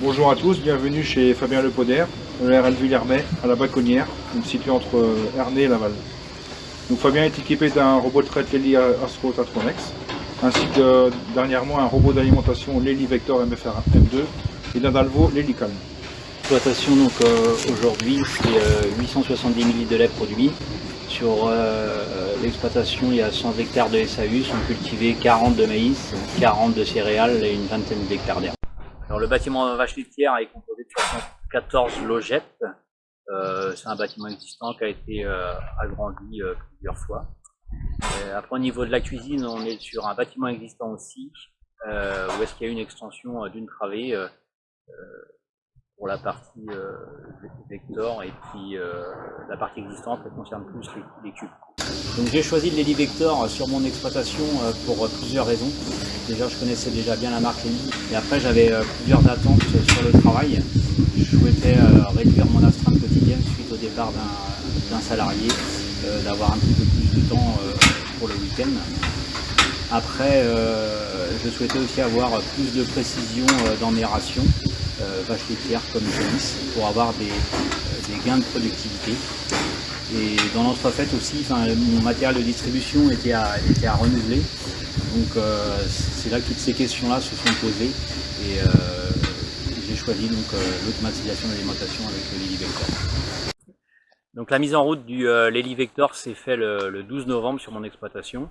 Bonjour à tous, bienvenue chez Fabien Lepoder, ERL Villermais, à la Baconnière, situé entre Ernée et Laval. Donc Fabien est équipé d'un robot de traite Lely Astro Tatronex, ainsi que dernièrement un robot d'alimentation Lely Vector MFR M2 et d'un Dalvo Lely Calm. L'exploitation aujourd'hui c'est 870 ml de lait produit. Sur l'exploitation il y a 100 hectares de SAU, sont cultivés 40 de maïs, 40 de céréales et une vingtaine d'hectares d'herbe. Alors le bâtiment vache laitière est composé de 74 logettes. C'est un bâtiment existant qui a été agrandi plusieurs fois. Après au niveau de la cuisine, on est sur un bâtiment existant aussi, où est-ce qu'il y a une extension d'une travée pour la partie Vector, et puis la partie existante elle concerne plus les cubes. Donc j'ai choisi le Lely Vector sur mon exploitation pour plusieurs raisons. Déjà je connaissais déjà bien la marque Lely, et après j'avais plusieurs attentes sur le travail. Je souhaitais réduire mon astreinte quotidienne suite au départ d'un salarié, d'avoir un petit peu plus de temps pour le week-end. Après je souhaitais aussi avoir plus de précision dans mes rations, vaches laitières comme Génis, pour avoir des gains de productivité. Et dans l'entrefaite aussi, mon matériel de distribution était à renouveler. Donc c'est là que toutes ces questions-là se sont posées, et j'ai choisi donc l'automatisation de l'alimentation avec le Lely Vector. Donc la mise en route du Lely Vector s'est fait le 12 novembre sur mon exploitation.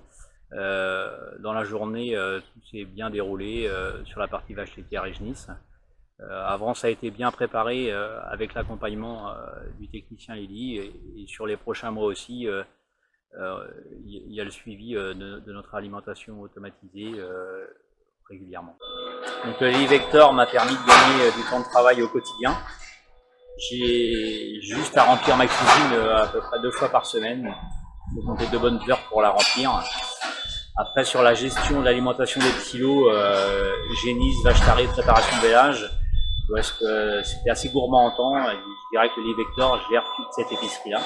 Dans la journée, tout s'est bien déroulé sur la partie vache laitière et Génis. Avant, ça a été bien préparé avec l'accompagnement du technicien Lely, et sur les prochains mois aussi, il y a le suivi de notre alimentation automatisée régulièrement. Donc le Lely Vector m'a permis de gagner du temps de travail au quotidien. J'ai juste à remplir ma cuisine à peu près 2 fois par semaine. Il faut compter 2 bonnes heures pour la remplir. Après, sur la gestion de l'alimentation des petits lots, Génis, vache tarée, préparation de vélage, c'était assez gourmand en temps, et je dirais que le Lely Vector gère toute cette épicerie-là.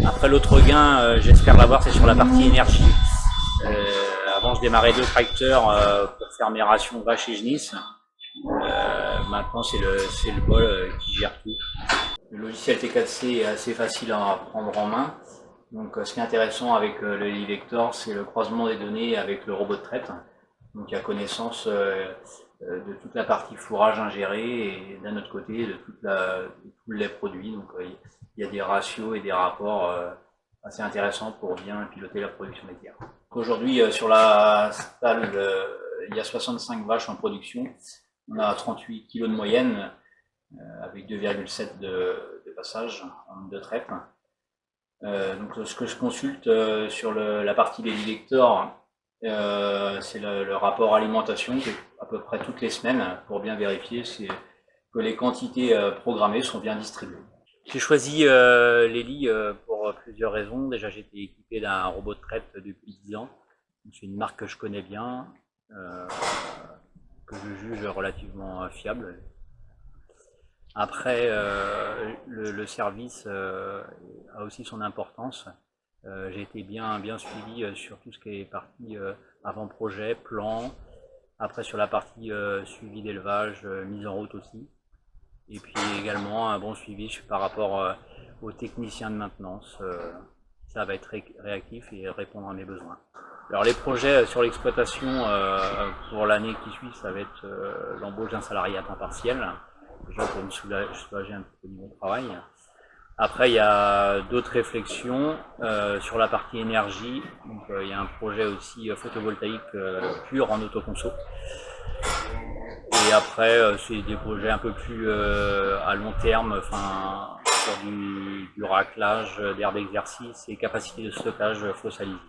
Après, l'autre gain, j'espère l'avoir, c'est sur la partie énergie. Avant, je démarrais 2 tracteurs pour faire mes rations vaches et Génis. Maintenant, c'est le bol qui gère tout. Le logiciel T4C est assez facile à prendre en main. Donc, ce qui est intéressant avec le Lely Vector, c'est le croisement des données avec le robot de traite. Donc, il y a connaissance de toute la partie fourrage ingéré, et d'un autre côté de tout le lait produit. Donc il y a des ratios et des rapports assez intéressants pour bien piloter la production laitière. Aujourd'hui sur la stalle, il y a 65 vaches en production. On a 38 kg de moyenne avec 2,7 de passage en de traite. Donc ce que je consulte sur la partie Lely Vector, c'est le rapport alimentation, qui est à peu près toutes les semaines, pour bien vérifier que les quantités programmées sont bien distribuées. J'ai choisi Lely pour plusieurs raisons. Déjà, j'étais équipé d'un robot de traite depuis 10 ans. C'est une marque que je connais bien, que je juge relativement fiable. Après, le service a aussi son importance. J'ai été bien suivi sur tout ce qui est partie avant-projet, plan, après sur la partie suivi d'élevage, mise en route aussi, et puis également un bon suivi par rapport aux techniciens de maintenance. Ça va être réactif et répondre à mes besoins. Alors les projets sur l'exploitation pour l'année qui suit, ça va être l'embauche d'un salarié à temps partiel, déjà pour me soulager un petit peu du bon travail. Après, il y a d'autres réflexions sur la partie énergie. Donc, il y a un projet aussi photovoltaïque pur en autoconso. Et après, c'est des projets un peu plus à long terme, sur du raclage d'air d'exercice et capacité de stockage fossilisée.